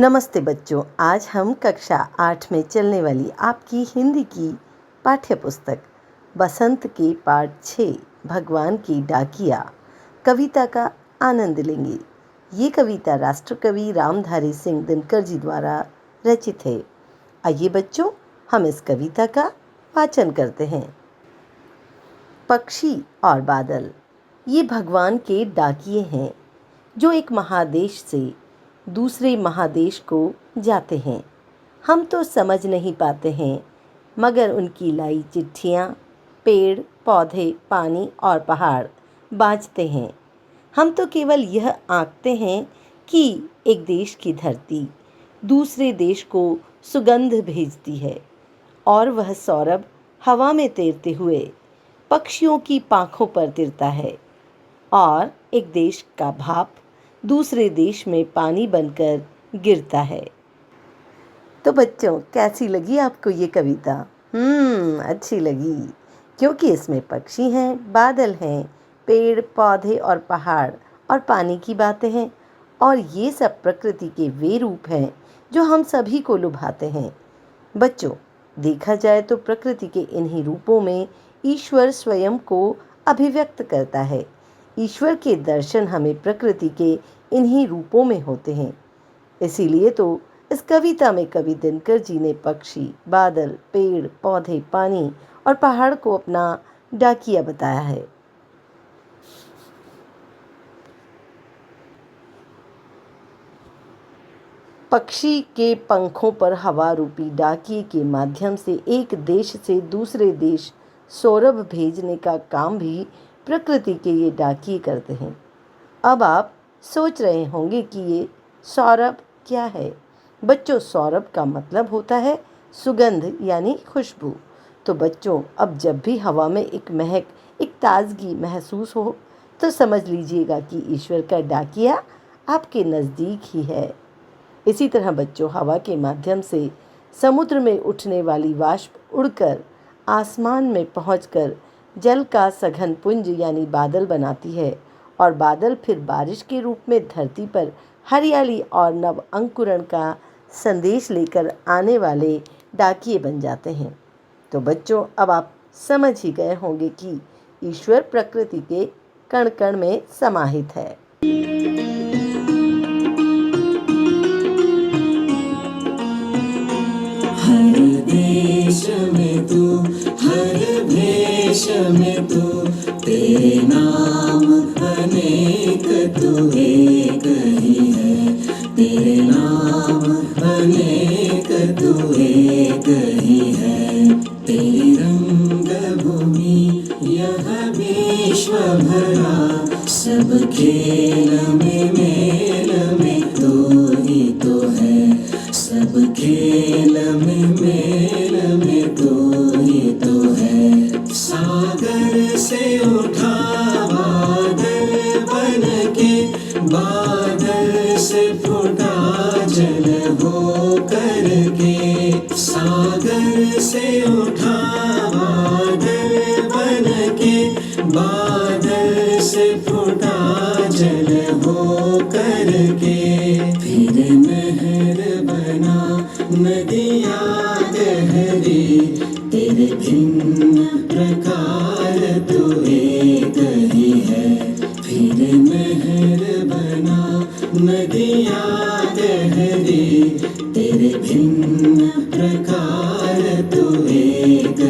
नमस्ते बच्चों, आज हम कक्षा 8 में चलने वाली आपकी हिंदी की पाठ्य पुस्तक बसंत के पाठ 6 भगवान की डाकिया कविता का आनंद लेंगे। ये कविता राष्ट्रकवि रामधारी सिंह दिनकर जी द्वारा रचित है। आइए बच्चों, हम इस कविता का वाचन करते हैं। पक्षी और बादल ये भगवान के डाकिये हैं जो एक महादेश से दूसरे महादेश को जाते हैं। हम तो समझ नहीं पाते हैं, मगर उनकी लाई चिट्ठियाँ पेड़ पौधे पानी और पहाड़ बाँचते हैं। हम तो केवल यह आंकते हैं कि एक देश की धरती दूसरे देश को सुगंध भेजती है और वह सौरभ हवा में तैरते हुए पक्षियों की पाँखों पर तिरता है और एक देश का भाप दूसरे देश में पानी बनकर गिरता है। तो बच्चों, कैसी लगी आपको ये कविता? अच्छी लगी, क्योंकि इसमें पक्षी हैं, बादल हैं, पेड़ पौधे और पहाड़ और पानी की बातें हैं और ये सब प्रकृति के वे रूप हैं जो हम सभी को लुभाते हैं। बच्चों, देखा जाए तो प्रकृति के इन्हीं रूपों में ईश्वर स्वयं को अभिव्यक्त करता है। ईश्वर के दर्शन हमें प्रकृति के इन्हीं रूपों में होते हैं। इसीलिए तो इस कविता में कवि दिनकर जी ने पक्षी, बादल, पेड़ पौधे, पानी और पहाड़ को अपना डाकिया बताया है। पक्षी के पंखों पर हवा रूपी डाकिये के माध्यम से एक देश से दूसरे देश सौरभ भेजने का काम भी प्रकृति के ये डाकिये करते हैं। अब आप सोच रहे होंगे कि ये सौरभ क्या है? बच्चों, सौरभ का मतलब होता है सुगंध यानी खुशबू। तो बच्चों, अब जब भी हवा में एक महक, एक ताजगी महसूस हो तो समझ लीजिएगा कि ईश्वर का डाकिया आपके नज़दीक ही है। इसी तरह बच्चों, हवा के माध्यम से समुद्र में उठने वाली वाष्प उड़कर आसमान में पहुंचकर जल का सघन पुंज यानी बादल बनाती है और बादल फिर बारिश के रूप में धरती पर हरियाली और नव अंकुरण का संदेश लेकर आने वाले डाकिये बन जाते हैं। तो बच्चों, अब आप समझ ही गए होंगे कि ईश्वर प्रकृति के कण कण में समाहित है। हर देश में तू, हर भेष में तू, तेरे नाम अनेक तू एक ही है। तेरे नाम अनेक तू एक ही है। तेरी रंग भूमि यह विश्व भरा, सब खेल में मेल में तू ही तो है। सब खेल में मेल में तू ही तो है। सागर से उठा बादल बन के, बादल से फूटा जल हो करके। सागर से उठा बादल बन के, बादल से फूटा जल हो करके। फिर नहर बना नदियाँ गहरी, तेरे भिन्न प्रकार तू एक ही है। फिर नहर बना नदियाँ गहरी, तेरे भिन्न प्रकार तू एक